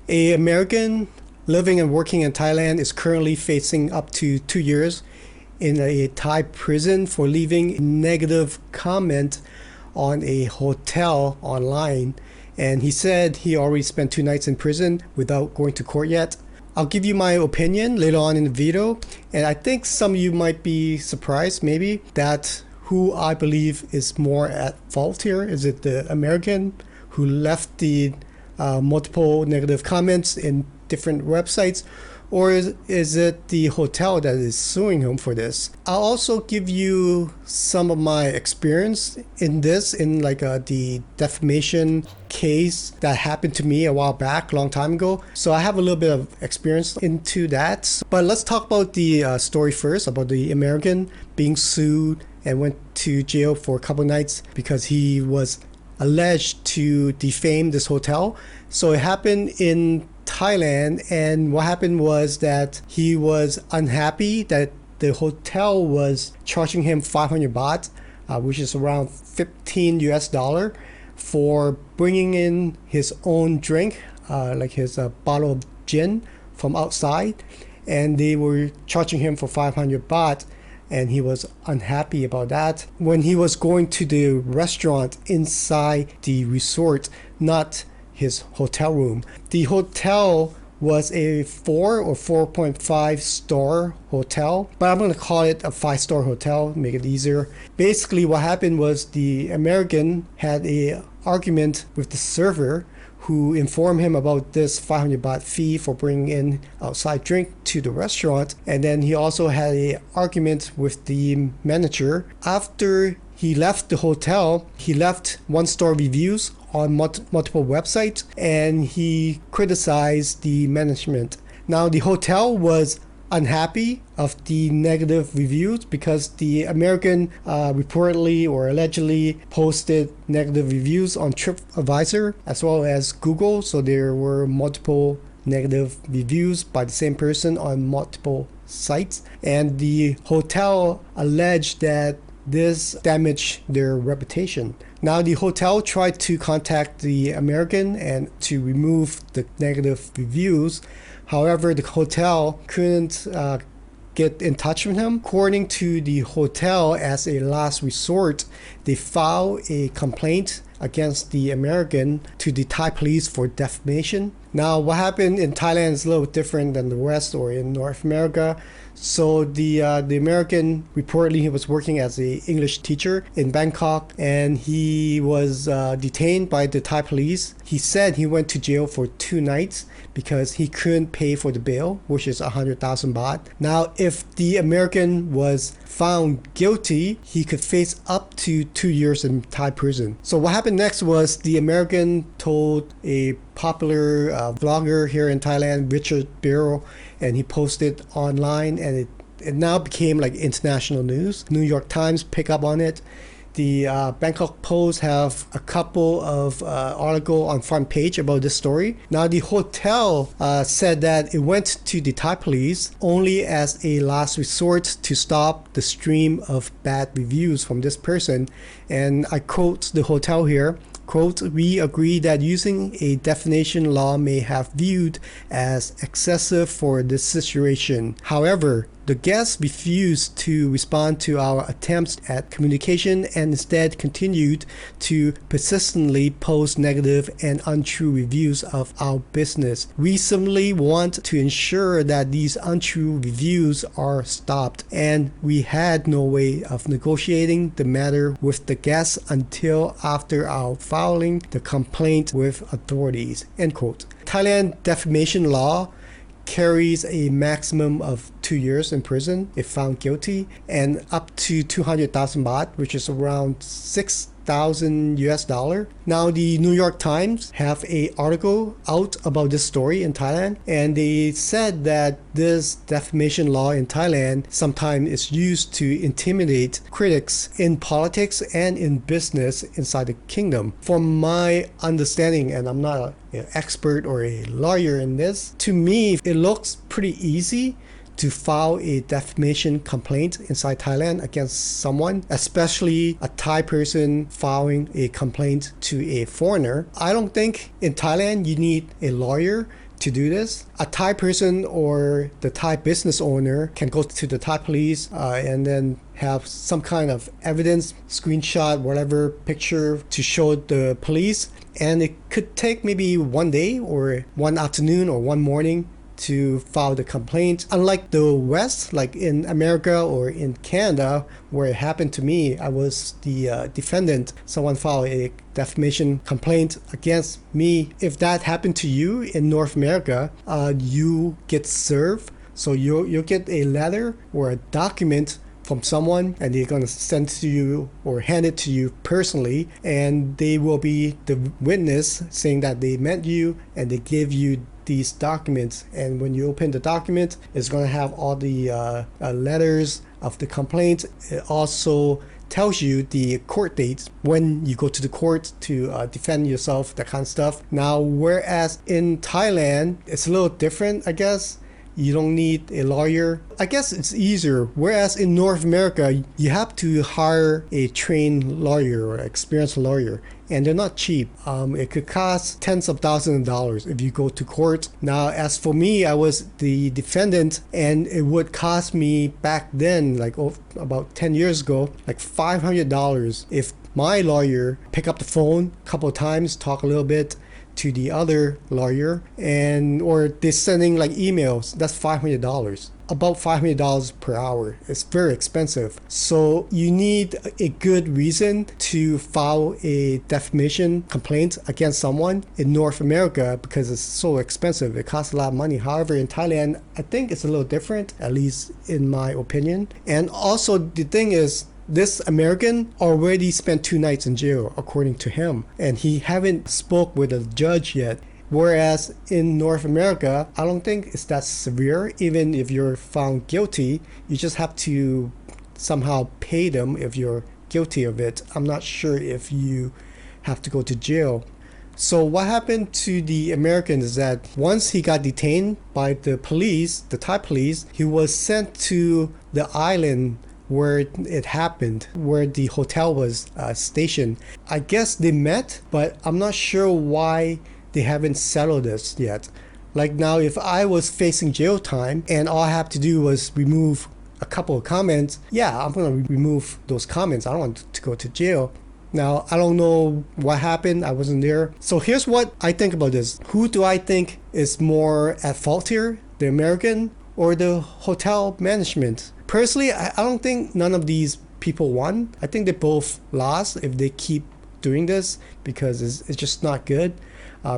An American living and working in Thailand is currently facing up to 2 years in a Thai prison for leaving a negative comment on a hotel online. And he said he already spent 2 nights in prison without going to court yet. I'll give you my opinion later on in the video, and I think some of you might be surprised maybe that who I believe is more at fault here. Is it the American who left the multiple negative comments in different websites, or is it the hotel that is suing him for this? I'll also give you some of my experience in this, in like the defamation case that happened to me a while back, a long time ago. So I have a little bit of experience into that. But let's talk about the story first, about the American being sued and went to jail for a couple nights because he was alleged to defame this hotel. So it happened in Thailand, and what happened was that he was unhappy that the hotel was charging him 500 baht, which is around 15 US dollar, for bringing in his own drink, like his bottle of gin from outside, and they were charging him for 500 baht. And he was unhappy about that. When he was going to the restaurant inside the resort, not his hotel room. The hotel was a 4 or 4.5 star hotel, but I'm going to call it a 5-star hotel, make it easier. Basically what happened was the American had a argument with the server, who informed him about this 500 baht fee for bringing in outside drink to the restaurant. And then he also had an argument with the manager. After he left the hotel, he left 1-star reviews on multiple websites, and he criticized the management. Now the hotel was unhappy of the negative reviews because the American reportedly or allegedly posted negative reviews on TripAdvisor as well as Google. So there were multiple negative reviews by the same person on multiple sites, and the hotel alleged that this damaged their reputation. Now the hotel tried to contact the American and to remove the negative reviews. However, the hotel couldn't get in touch with him. According to the hotel, as a last resort, they filed a complaint against the American to the Thai police for defamation. Now, what happened in Thailand is a little different than the West or in North America. So the American, reportedly he was working as an English teacher in Bangkok, and he was detained by the Thai police. He said he went to jail for 2 nights because he couldn't pay for the bail, which is 100,000 baht. Now, if the American was found guilty, he could face up to 2 years in Thai prison. So what happened next was the American told a popular vlogger here in Thailand, Richard Birro, and he posted online, and it now became like international news. New York Times pick up on it. The Bangkok Post have a couple of articles on front page about this story. Now the hotel said that it went to the Thai police only as a last resort to stop the stream of bad reviews from this person. And I quote the hotel here. Quote, "We agree that using a defamation law may have viewed as excessive for this situation. However, the guests refused to respond to our attempts at communication and instead continued to persistently post negative and untrue reviews of our business. We simply want to ensure that these untrue reviews are stopped, and we had no way of negotiating the matter with the guests until after our filing the complaint with authorities." End quote. Thailand defamation law carries a maximum of 2 years in prison if found guilty, and up to 200,000 baht, which is around 6,000 US dollar. Now the New York Times have a article out about this story in Thailand, and they said that this defamation law in Thailand sometimes is used to intimidate critics in politics and in business inside the kingdom. From my understanding, and I'm not an expert or a lawyer in this, to me it looks pretty easy to file a defamation complaint inside Thailand against someone, especially a Thai person filing a complaint to a foreigner. I don't think in Thailand you need a lawyer to do this. A Thai person or the Thai business owner can go to the Thai police and then have some kind of evidence, screenshot, whatever picture to show the police. And it could take maybe one day or one afternoon or one morning to file the complaint. Unlike the West, like in America or in Canada, where it happened to me, I was the defendant. Someone filed a defamation complaint against me. If that happened to you in North America, you get served. So you'll get a letter or a document from someone, and they're going to send it to you or hand it to you personally, and they will be the witness saying that they met you and they give you these documents. And when you open the document, it's going to have all the letters of the complaint. It also tells you the court dates when you go to the court to defend yourself, that kind of stuff. Now, whereas in Thailand, it's a little different, I guess. You don't need a lawyer. I guess it's easier. Whereas in North America, you have to hire a trained lawyer or experienced lawyer, and they're not cheap. It could cost tens of thousands of dollars if you go to court. Now, as for me, I was the defendant, and it would cost me back then, like about 10 years ago, like $500 if my lawyer pick up the phone a couple of times, talk a little bit to the other lawyer, and or they're sending like emails. That's $500, about $500 per hour. It's very expensive. So you need a good reason to file a defamation complaint against someone in North America because it's so expensive. It costs a lot of money. However, in Thailand, I think it's a little different, at least in my opinion. And also the thing is, this American already spent 2 nights in jail, according to him, and he haven't spoke with a judge yet. Whereas in North America, I don't think it's that severe. Even if you're found guilty, you just have to somehow pay them if you're guilty of it. I'm not sure if you have to go to jail. So what happened to the American is that once he got detained by the police, the Thai police, he was sent to the island where it happened, where the hotel was stationed. I guess they met, but I'm not sure why they haven't settled this yet. Like now, if I was facing jail time and all I have to do was remove a couple of comments, yeah, I'm going to remove those comments. I don't want to go to jail. Now, I don't know what happened. I wasn't there. So here's what I think about this. Who do I think is more at fault here? The American or the hotel management? Personally, I don't think none of these people won. I think they both lost if they keep doing this, because it's just not good.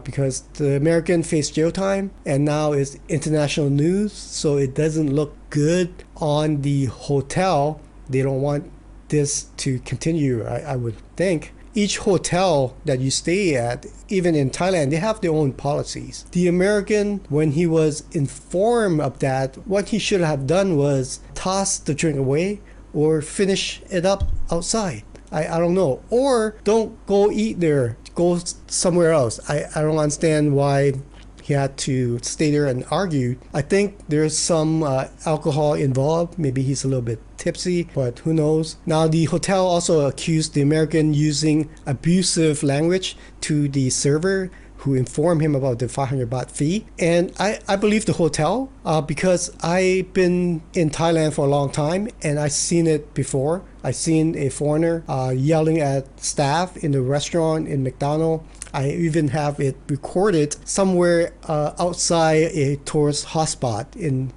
Because the American faced jail time and now it's international news, so it doesn't look good on the hotel. They don't want this to continue, I would think. Each hotel that you stay at, even in Thailand, they have their own policies. The American, when he was informed of that, what he should have done was toss the drink away or finish it up outside. I don't know. Or don't go eat there. Go somewhere else. I don't understand why he had to stay there and argue. I think there's some alcohol involved. Maybe he's a little bit tipsy, but who knows. Now, the hotel also accused the American using abusive language to the server who informed him about the 500 baht fee. And I believe the hotel because I've been in Thailand for a long time and I've seen it before. I've seen a foreigner yelling at staff in the restaurant in McDonald's. I even have it recorded somewhere outside a tourist hotspot in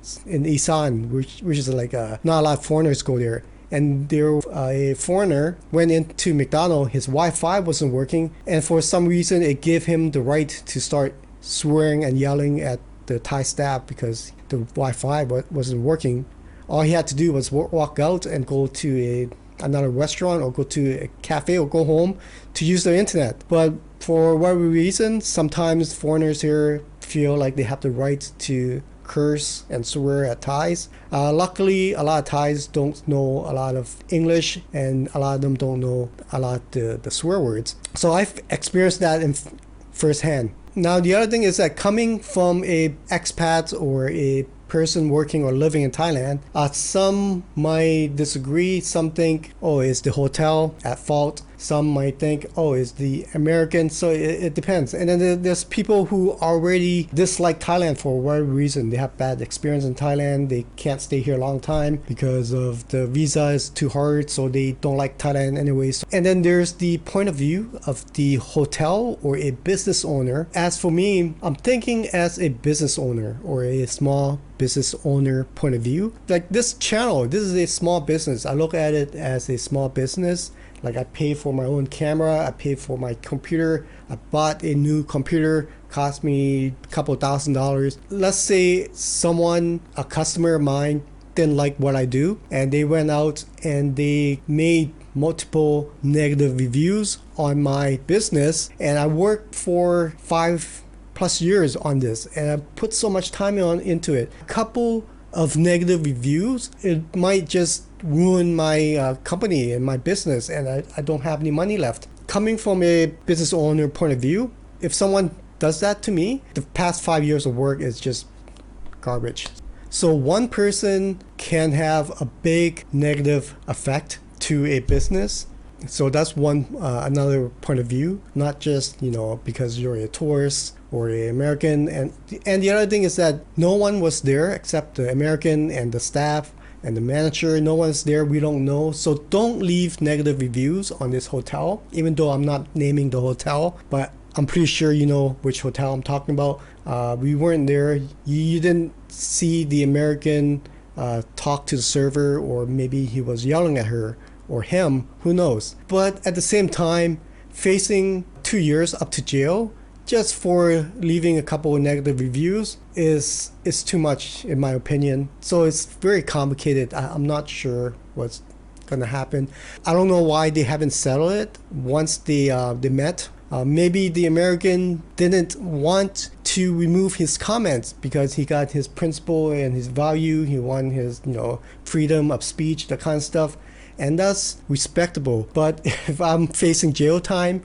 Isan, which is like not a lot of foreigners go there. And there, a foreigner went into McDonald's. His Wi-Fi wasn't working, and for some reason, it gave him the right to start swearing and yelling at the Thai staff because the Wi-Fi wasn't working. All he had to do was walk out and go to another restaurant or go to a cafe or go home to use their internet. But for whatever reason, sometimes foreigners here feel like they have the right to curse and swear at Thais. Luckily, a lot of Thais don't know a lot of English, and a lot of them don't know a lot of the swear words. So I've experienced that in firsthand. Now, the other thing is that coming from a expat or a person working or living in Thailand, some might disagree. Some think, oh, is the hotel at fault? Some might think, oh, it's the American. So it depends. And then there's people who already dislike Thailand for whatever reason. They have bad experience in Thailand. They can't stay here a long time because of the visa is too hard. So they don't like Thailand anyways. And then there's the point of view of the hotel or a business owner. As for me, I'm thinking as a business owner or a small business owner point of view. Like this channel, this is a small business. I look at it as a small business. Like I pay for my own camera, I pay for my computer. I bought a new computer, cost me a couple $1,000s. Let's say someone, a customer of mine, didn't like what I do, and they went out and they made multiple negative reviews on my business, and I worked for 5+ years on this, and I put so much time into it. A couple of negative reviews, it might just ruin my company and my business, and I don't have any money left. Coming from a business owner point of view, if someone does that to me, the past 5 years of work is just garbage. So one person can have a big negative effect to a business. So that's one another point of view, not just because you're a tourist or an American. And the other thing is that no one was there except the American and the staff and the manager. No one's there. We don't know. So don't leave negative reviews on this hotel, even though I'm not naming the hotel, but I'm pretty sure you know which hotel I'm talking about. We weren't there. You didn't see the American talk to the server, or maybe he was yelling at her or him, who knows. But at the same time, facing 2 years up to jail just for leaving a couple of negative reviews is too much in my opinion. So it's very complicated. I'm not sure what's gonna happen. I don't know why they haven't settled it once they met. Maybe the American didn't want to remove his comments because he got his principle and his value. He wanted his freedom of speech, that kind of stuff. And that's respectable. But if I'm facing jail time,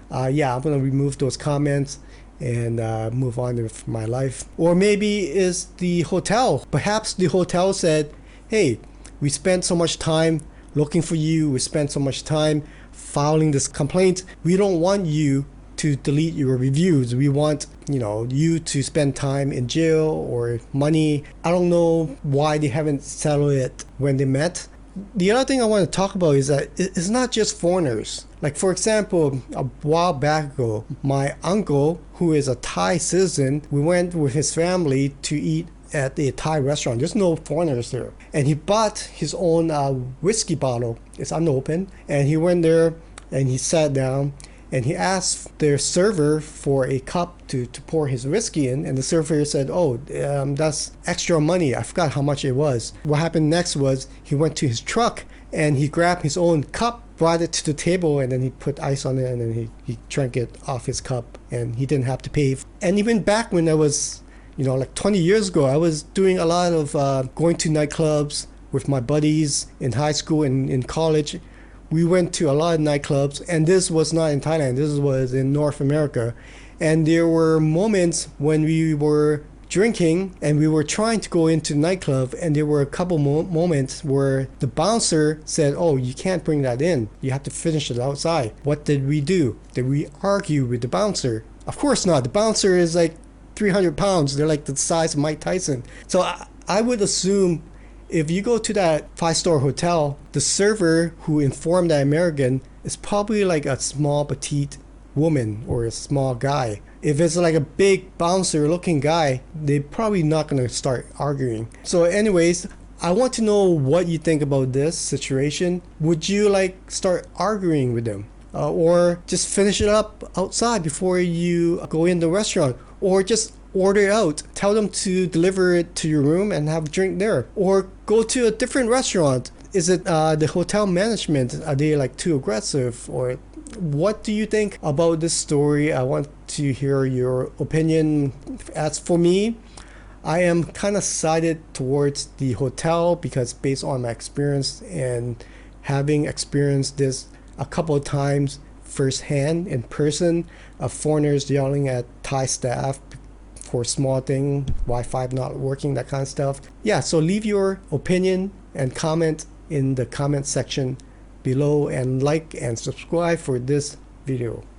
I'm going to remove those comments and move on with my life. Or maybe it's the hotel. Perhaps the hotel said, hey, we spent so much time looking for you. We spent so much time filing this complaint. We don't want you to delete your reviews. We want you to spend time in jail or money. I don't know why they haven't settled it when they met. The other thing I want to talk about is that it's not just foreigners. Like, for example, a while back ago, my uncle, who is a Thai citizen, we went with his family to eat at a Thai restaurant. There's no foreigners there. And he bought his own whiskey bottle. It's unopened. And he went there and he sat down and he asked their server for a cup to pour his whiskey in. And the server said, that's extra money. I forgot how much it was. What happened next was he went to his truck and he grabbed his own cup, brought it to the table, and then he put ice on it, and then he drank it off his cup, and he didn't have to pay. And even back when I was, like 20 years ago, I was doing a lot of going to nightclubs with my buddies in high school and in college. We went to a lot of nightclubs, and this was not in Thailand. This was in North America. And there were moments when we were drinking and we were trying to go into the nightclub, and there were a couple moments where the bouncer said, you can't bring that in. You have to finish it outside. What did we do? Did we argue with the bouncer? Of course not. The bouncer is like 300 pounds. They're like the size of Mike Tyson. So I would assume if you go to that 5-star hotel, the server who informed that American is probably like a small petite woman or a small guy. If it's like a big bouncer looking guy, they're probably not going to start arguing. So anyways, I want to know what you think about this situation. Would you start arguing with them? Or just finish it up outside before you go in the restaurant? Or just order it out, tell them to deliver it to your room and have a drink there? Or go to a different restaurant? Is it the hotel management? Are they too aggressive? Or what do you think about this story? I want to hear your opinion. As for me, I am kind of sided towards the hotel because based on my experience and having experienced this a couple of times firsthand in person, of foreigners yelling at Thai staff for small thing, Wi-Fi not working, that kind of stuff. Yeah, so leave your opinion and comment in the comment section below and like and subscribe for this video.